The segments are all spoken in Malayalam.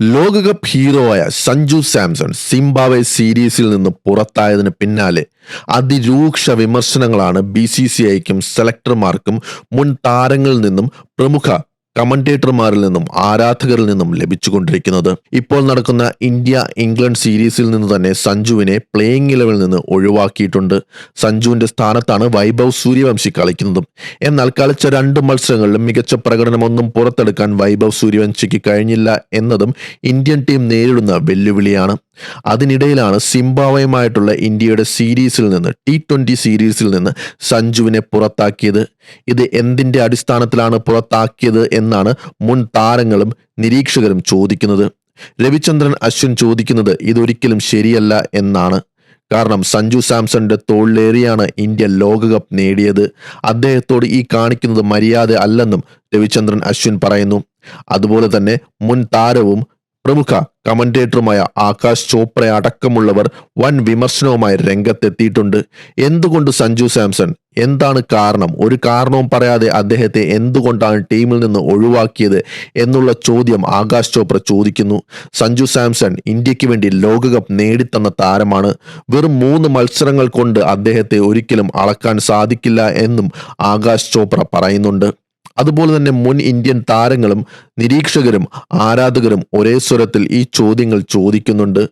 ലോകകപ്പ് ഹീറോയായ സഞ്ജു സാംസൺ സിംബാബ്വെ സീരീസിൽ നിന്ന് പുറത്തായതിന് പിന്നാലെ അതിരൂക്ഷ വിമർശനങ്ങളാണ് BCCIക്കും സെലക്ടർമാർക്കും മുൻ താരങ്ങളിൽ നിന്നും പ്രമുഖ കമന്റേറ്റർമാരിൽ നിന്നും ആരാധകരിൽ നിന്നും ലഭിച്ചുകൊണ്ടിരിക്കുന്നത്. ഇപ്പോൾ നടക്കുന്ന ഇന്ത്യ-ഇംഗ്ലണ്ട് സീരീസിൽ നിന്ന് തന്നെ സഞ്ജുവിനെ പ്ലേയിങ് 11 നിന്ന് ഒഴിവാക്കിയിട്ടുണ്ട്. സഞ്ജുവിന്റെ സ്ഥാനത്താണ് വൈഭവ് സൂര്യവംശി കളിക്കുന്നതും. എന്നാൽ കളിച്ച 2 മത്സരങ്ങളിലും മികച്ച പ്രകടനമൊന്നും പുറത്തെടുക്കാൻ വൈഭവ് സൂര്യവംശിക്ക് കഴിഞ്ഞില്ല എന്നതും ഇന്ത്യൻ ടീം നേരിടുന്ന വെല്ലുവിളിയാണ്. അതിനിടയിലാണ് സിംബാബ്വെയുമായിട്ടുള്ള ഇന്ത്യയുടെ സീരീസിൽ നിന്ന് T20 സീരീസിൽ നിന്ന് സഞ്ജുവിനെ പുറത്താക്കിയത്. ഇത് എന്തിന്റെ അടിസ്ഥാനത്തിലാണ് പുറത്താക്കിയത് എന്നാണ് മുൻ താരങ്ങളും നിരീക്ഷകരും ചോദിക്കുന്നത്. രവിചന്ദ്രൻ അശ്വിൻ ചോദിക്കുന്നത് ഇതൊരിക്കലും ശരിയല്ല എന്നാണ്. കാരണം സഞ്ജു സാംസന്റെ തോളിലേറിയാണ് ഇന്ത്യ ലോകകപ്പ് നേടിയത്. അദ്ദേഹത്തോട് ഈ കാണിക്കുന്നത് മര്യാദ അല്ലെന്നും രവിചന്ദ്രൻ അശ്വിൻ പറയുന്നു. അതുപോലെ തന്നെ മുൻ താരവും പ്രമുഖ കമന്റേറ്ററുമായ ആകാശ് ചോപ്ര അടക്കമുള്ളവർ വൻ വിമർശനവുമായി രംഗത്തെത്തിയിട്ടുണ്ട്. എന്തുകൊണ്ട് സഞ്ജു സാംസൺ, എന്താണ് കാരണം, ഒരു കാരണവും പറയാതെ അദ്ദേഹത്തെ എന്തുകൊണ്ടാണ് ടീമിൽ നിന്ന് ഒഴിവാക്കിയത് എന്നുള്ള ചോദ്യം ആകാശ് ചോപ്ര ചോദിക്കുന്നു. സഞ്ജു സാംസൺ ഇന്ത്യക്ക് വേണ്ടി ലോകകപ്പ് നേടിത്തന്ന താരമാണ്. വെറും 3 മത്സരങ്ങൾ കൊണ്ട് അദ്ദേഹത്തെ ഒരിക്കലും അളക്കാൻ സാധിക്കില്ല എന്നും ആകാശ് ചോപ്ര പറയുന്നുണ്ട്. അതുപോലെ തന്നെ മുൻ ഇന്ത്യൻ താരങ്ങളും നിരീക്ഷകരും ആരാധകരും ഒരേ സ്വരത്തിൽ ഈ ചോദ്യങ്ങൾ ചോദിക്കുന്നുണ്ട്.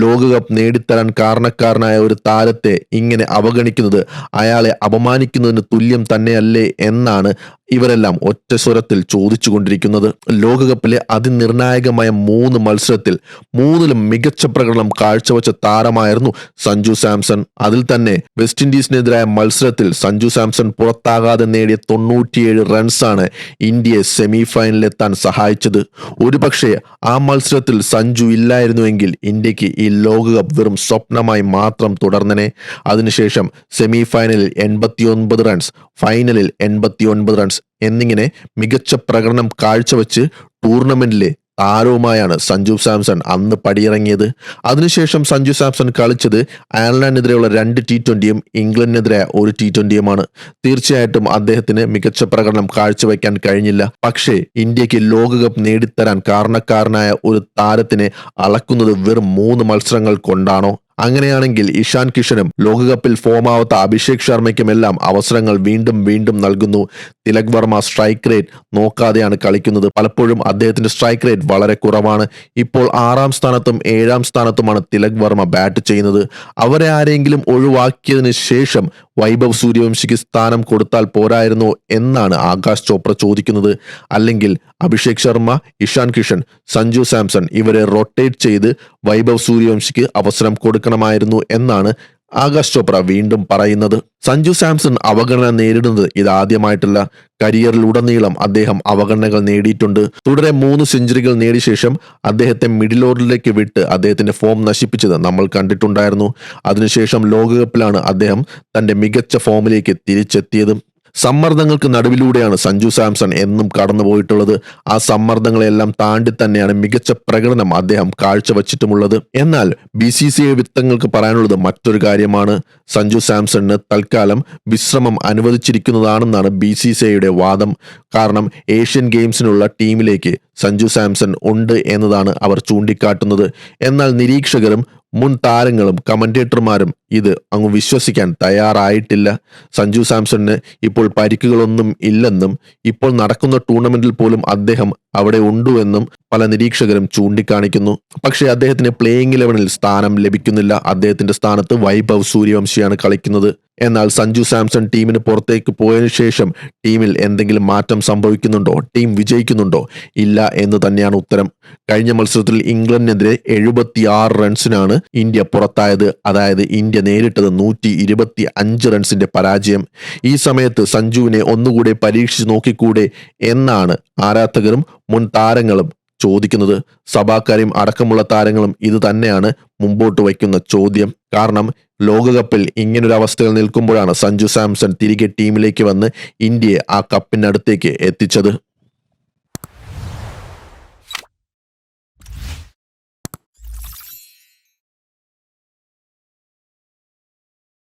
ലോകകപ്പ് നേടിത്തരാൻ കാരണക്കാരനായ ഒരു താരത്തെ ഇങ്ങനെ അവഗണിക്കുന്നത് അയാളെ അപമാനിക്കുന്നതിന് തുല്യം തന്നെയല്ലേ എന്നാണ് ഇവരെല്ലാം ഒറ്റ സ്വരത്തിൽ ചോദിച്ചുകൊണ്ടിരിക്കുന്നത്. ലോകകപ്പിലെ അതിനിർണായകമായ 3 മത്സരത്തിൽ 3ലും മികച്ച പ്രകടനം കാഴ്ചവെച്ച താരമായിരുന്നു സഞ്ജു സാംസൺ. അതിൽ തന്നെ വെസ്റ്റ് ഇൻഡീസിനെതിരായ മത്സരത്തിൽ സഞ്ജു സാംസൺ പുറത്താകാതെ നേടിയ 97 റൺസാണ് ഇന്ത്യയെ സെമി ഫൈനലിലെത്താൻ സഹായിച്ചത്. ഒരുപക്ഷെ ആ മത്സരത്തിൽ സഞ്ജു ഇല്ലായിരുന്നുവെങ്കിൽ ഇന്ത്യക്ക് ഈ ലോകകപ്പ് വെറും സ്വപ്നമായി മാത്രം തുടർന്നനെ. അതിനുശേഷം സെമി ഫൈനലിൽ 89 റൺസ്, ഫൈനലിൽ 89 റൺസ് എന്നിങ്ങനെ മികച്ച പ്രകടനം കാഴ്ചവെച്ച് ടൂർണമെന്റിലെ താരവുമായാണ് സഞ്ജു സാംസൺ അന്ന് പടിയിറങ്ങിയത്. അതിനുശേഷം സഞ്ജു സാംസൺ കളിച്ചത് അയർലൻഡിനെതിരെയുള്ള 2 T20യും ഇംഗ്ലണ്ടിനെതിരെ 1 T20യുമാണ്. തീർച്ചയായിട്ടും അദ്ദേഹത്തിന് മികച്ച പ്രകടനം കാഴ്ചവെക്കാൻ കഴിഞ്ഞില്ല. പക്ഷേ ഇന്ത്യക്ക് ലോകകപ്പ് നേടിത്തരാൻ കാരണക്കാരനായ ഒരു താരത്തിനെ അളക്കുന്നത് വെറും 3 മത്സരങ്ങൾ കൊണ്ടാണോ? അങ്ങനെയാണെങ്കിൽ ഇഷാൻ കിഷനും ലോകകപ്പിൽ ഫോമാവാത്ത അഭിഷേക് ശർമ്മയ്ക്കുമെല്ലാം അവസരങ്ങൾ വീണ്ടും വീണ്ടും നൽകുന്നു. തിലക് വർമ്മ സ്ട്രൈക്ക് റേറ്റ് നോക്കാതെയാണ് കളിക്കുന്നത്. പലപ്പോഴും അദ്ദേഹത്തിന്റെ സ്ട്രൈക്ക് റേറ്റ് വളരെ കുറവാണ്. ഇപ്പോൾ 6ാം സ്ഥാനത്തും 7ാം സ്ഥാനത്തുമാണ് തിലക് വർമ്മ ബാറ്റ് ചെയ്യുന്നത്. അവരെ ആരെങ്കിലും ഒഴിവാക്കിയതിന് ശേഷം വൈഭവ് സൂര്യവംശിക്ക് സ്ഥാനം കൊടുത്താൽ പോരായിരുന്നോ എന്നാണ് ആകാശ് ചോപ്ര ചോദിക്കുന്നത്. അല്ലെങ്കിൽ അഭിഷേക് ശർമ്മ, ഇഷാൻ കിഷൻ, സഞ്ജു സാംസൺ ഇവരെ റൊട്ടേറ്റ് ചെയ്ത് വൈഭവ് സൂര്യവംശിക്ക് അവസരം കൊടുക്കണമായിരുന്നു എന്നാണ് ആകാശ് ചോപ്ര വീണ്ടും പറയുന്നത്. സഞ്ജു സാംസൺ അവഗണന നേരിടുന്നത് ഇതാദ്യമായിട്ടല്ല. കരിയറിലുടനീളം അദ്ദേഹം അവഗണനകൾ നേടിയിട്ടുണ്ട്. തുടരെ 3 സെഞ്ചുറികൾ നേടിയ ശേഷം അദ്ദേഹത്തെ മിഡിൽ ഓർഡറിലേക്ക് വിട്ട് അദ്ദേഹത്തിന്റെ ഫോം നശിപ്പിച്ചത് നമ്മൾ കണ്ടിട്ടുണ്ടായിരുന്നു. അതിനുശേഷം ലോകകപ്പിലാണ് അദ്ദേഹം തന്റെ മികച്ച ഫോമിലേക്ക് തിരിച്ചെത്തിയത്. സമ്മർദ്ദങ്ങൾക്ക് നടുവിലൂടെയാണ് സഞ്ജു സാംസൺ എന്നും കടന്നുപോയിട്ടുള്ളത്. ആ സമ്മർദ്ദങ്ങളെല്ലാം താണ്ടി തന്നെയാണ് മികച്ച പ്രകടനം അദ്ദേഹം കാഴ്ചവെച്ചിട്ടുമുള്ളത്. എന്നാൽ BCCI വൃത്തങ്ങൾക്ക് പറയാനുള്ളത് മറ്റൊരു കാര്യമാണ്. സഞ്ജു സാംസണിന് തൽക്കാലം വിശ്രമം അനുവദിച്ചിരിക്കുന്നതാണെന്നാണ് BCCIയുടെ വാദം. കാരണം ഏഷ്യൻ ഗെയിംസിനുള്ള ടീമിലേക്ക് സഞ്ജു സാംസൺ ഉണ്ട് എന്നതാണ് അവർ ചൂണ്ടിക്കാട്ടുന്നത്. എന്നാൽ നിരീക്ഷകരും മുൻ താരങ്ങളും കമന്റേറ്റർമാരും ഇത് അങ്ങ് വിശ്വസിക്കാൻ തയ്യാറായിട്ടില്ല. സഞ്ജു സാംസണിന് ഇപ്പോൾ പരിക്കുകളൊന്നും ഇല്ലെന്നും ഇപ്പോൾ നടക്കുന്ന ടൂർണമെന്റിൽ പോലും അദ്ദേഹം അവിടെ ഉണ്ടുവെന്നും പല നിരീക്ഷകരും ചൂണ്ടിക്കാണിക്കുന്നു. പക്ഷേ അദ്ദേഹത്തിന് പ്ലേയിങ് 11ൽ സ്ഥാനം ലഭിക്കുന്നില്ല. അദ്ദേഹത്തിന്റെ സ്ഥാനത്ത് വൈഭവ് സൂര്യവംശിയാണ് കളിക്കുന്നത്. എന്നാൽ സഞ്ജു സാംസൺ ടീമിന് പുറത്തേക്ക് പോയതിനു ശേഷം ടീമിൽ എന്തെങ്കിലും മാറ്റം സംഭവിക്കുന്നുണ്ടോ? ടീം വിജയിക്കുന്നുണ്ടോ? ഇല്ല എന്ന് തന്നെയാണ് ഉത്തരം. കഴിഞ്ഞ മത്സരത്തിൽ ഇംഗ്ലണ്ടിനെതിരെ 76 റൺസിനാണ് ഇന്ത്യ പുറത്തായത്. അതായത് ഇന്ത്യ നേരിട്ടത് 125 റൺസിന്റെ പരാജയം. ഈ സമയത്ത് സഞ്ജുവിനെ ഒന്നുകൂടെ പരീക്ഷിച്ച് നോക്കിക്കൂടെ എന്നാണ് ആരാധകരും മുൻ താരങ്ങളും ചോദിക്കുന്നത്. സബാ കരീം അടക്കമുള്ള താരങ്ങളും ഇത് തന്നെയാണ് മുമ്പോട്ട് വയ്ക്കുന്ന ചോദ്യം. കാരണം ലോകകപ്പിൽ ഇങ്ങനൊരു അവസ്ഥയിൽ നിൽക്കുമ്പോഴാണ് സഞ്ജു സാംസൺ തിരികെ ടീമിലേക്ക് വന്ന് ഇന്ത്യയെ ആ കപ്പിനടുത്തേക്ക് എത്തിച്ചത്.